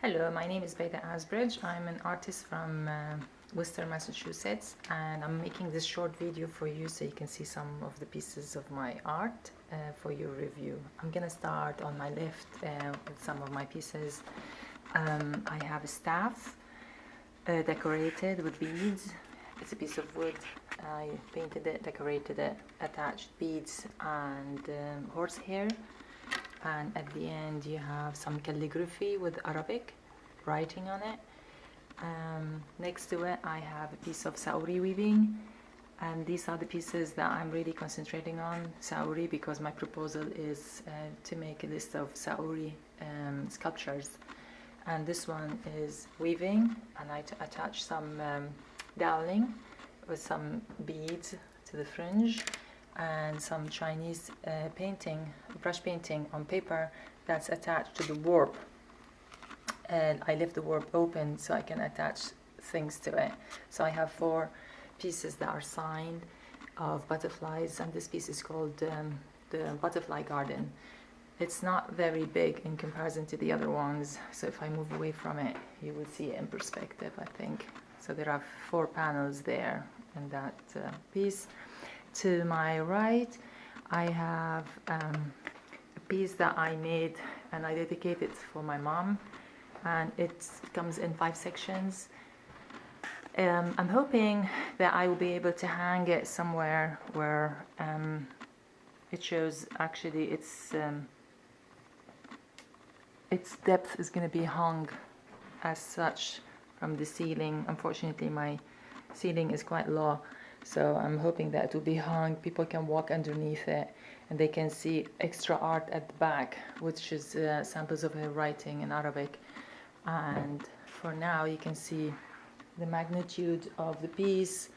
Hello, my name is Bayda Asbridge. I'm an artist from Worcester, Massachusetts, and I'm making this short video for you so you can see some of the pieces of my art for your review. I'm gonna start on my left with some of my pieces. I have a staff decorated with beads. It's a piece of wood. I painted it, decorated it, attached beads and horsehair. And at the end you have some calligraphy with Arabic writing on it. Next to it I have a piece of Saori weaving, and these are the pieces that I'm really concentrating on, Saori, because my proposal is to make a list of Saori sculptures. And this one is weaving, and I attach some doweling with some beads to the fringe and some Chinese painting, brush painting on paper that's attached to the warp. And I left the warp open so I can attach things to it. So I have 4 pieces that are signed of butterflies, and this piece is called the Butterfly Garden. It's not very big in comparison to the other ones, so if I move away from it, you will see it in perspective, I think. So there are 4 panels there in that piece. To my right, I have a piece that I made and I dedicated for my mom, and it comes in 5 sections. I'm hoping that I will be able to hang it somewhere where it shows actually its depth is going to be hung as such from the ceiling. Unfortunately, my ceiling is quite low, so I'm hoping that it will be hung. People can walk underneath it and they can see extra art at the back, which is samples of her writing in Arabic. And for now you can see the magnitude of the piece,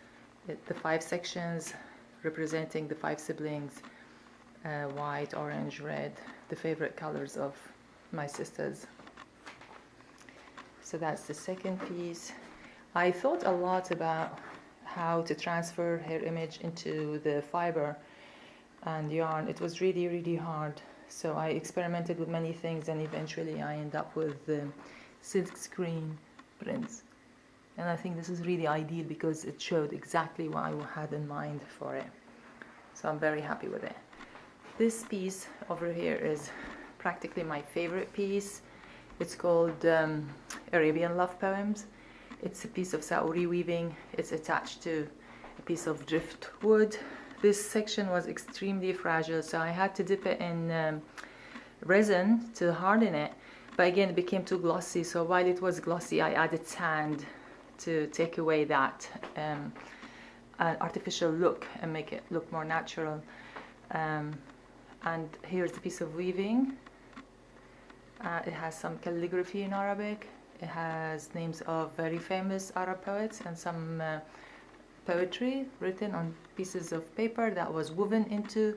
the 5 sections representing the 5 siblings, white, orange, red, the favorite colors of my sisters. So that's the second piece. I thought a lot about how to transfer her image into the fiber and yarn. It was really hard, so I experimented with many things, and eventually I ended up with silk screen prints, and I think this is really ideal because it showed exactly what I had in mind for it, so I'm very happy with it. This piece over here is practically my favorite piece. It's called Arabian Love Poems. It's a piece of Saori weaving. It's attached to a piece of driftwood. This section was extremely fragile, so I had to dip it in resin to harden it. But again, it became too glossy, so while it was glossy, I added sand to take away that artificial look and make it look more natural. And here's the piece of weaving. It has some calligraphy in Arabic. It has names of very famous Arab poets and some poetry written on pieces of paper that was woven into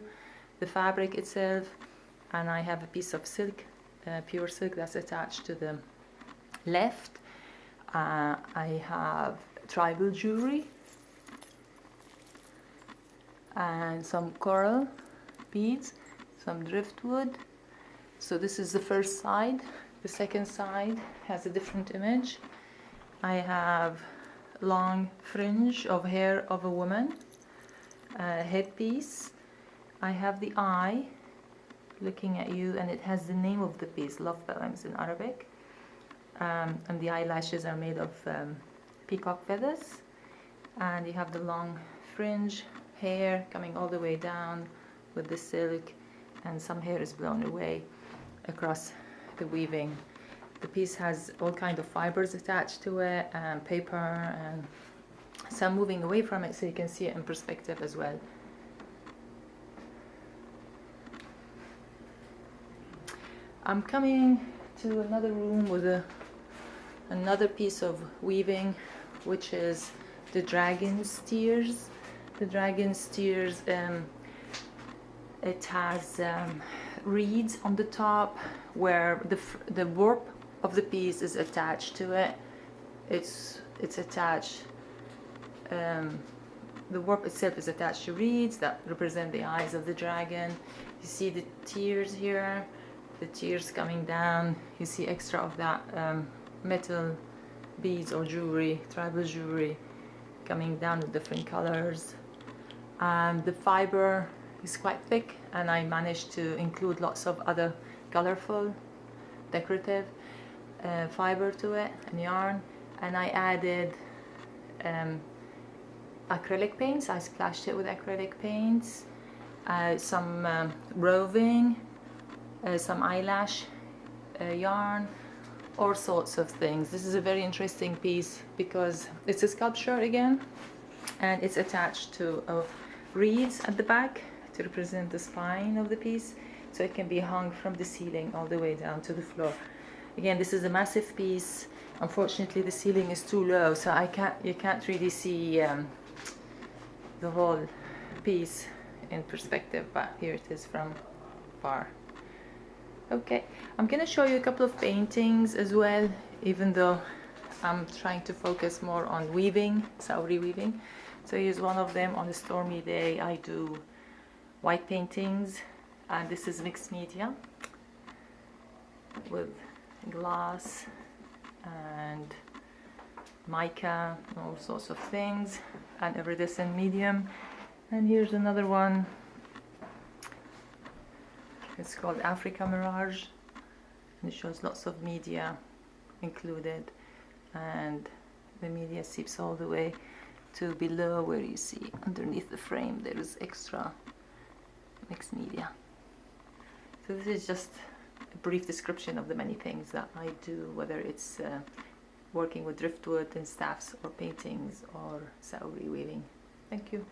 the fabric itself. And I have a piece of silk, pure silk, that's attached to the left. I have tribal jewelry and some coral beads, some driftwood. So this is the first side. The second side has a different image. I have long fringe of hair of a woman, headpiece. I have the eye looking at you, and it has the name of the piece, Love Poems in Arabic. And the eyelashes are made of peacock feathers. And you have the long fringe hair coming all the way down with the silk, and some hair is blown away across the weaving. The piece has all kinds of fibers attached to it, and paper, and so I'm moving away from it so you can see it in perspective as well. I'm coming to another room with another piece of weaving, which is the dragon steers. The dragon steers, it has reeds on the top where the warp of the piece is attached to it. It's attached, the warp itself is attached to reeds that represent the eyes of the dragon. You see the tears here. the tears coming down. You see extra of that metal beads or jewelry, tribal jewelry, coming down with different colors. And the fiber is quite thick, and I managed to include lots of other colorful decorative fiber to it and yarn. And I added acrylic paints. I splashed it with acrylic paints, some roving, some eyelash yarn, all sorts of things. This is a very interesting piece because it's a sculpture again, and it's attached to reeds at the back to represent the spine of the piece, so it can be hung from the ceiling all the way down to the floor. Again, this is a massive piece. Unfortunately, the ceiling is too low, so you can't really see the whole piece in perspective, but here it is from far. Okay, I'm gonna show you a couple of paintings as well, even though I'm trying to focus more on weaving, Saudi weaving. So here's one of them. On a stormy day I do white paintings, and this is mixed media with glass and mica, all sorts of things, and iridescent medium. And here's another one. It's called Africa Mirage, and it shows lots of media included, and the media seeps all the way to below, where you see underneath the frame there is extra mixed media. So this is just a brief description of the many things that I do, whether it's working with driftwood and staffs, or paintings, or Saudi weaving. Thank you.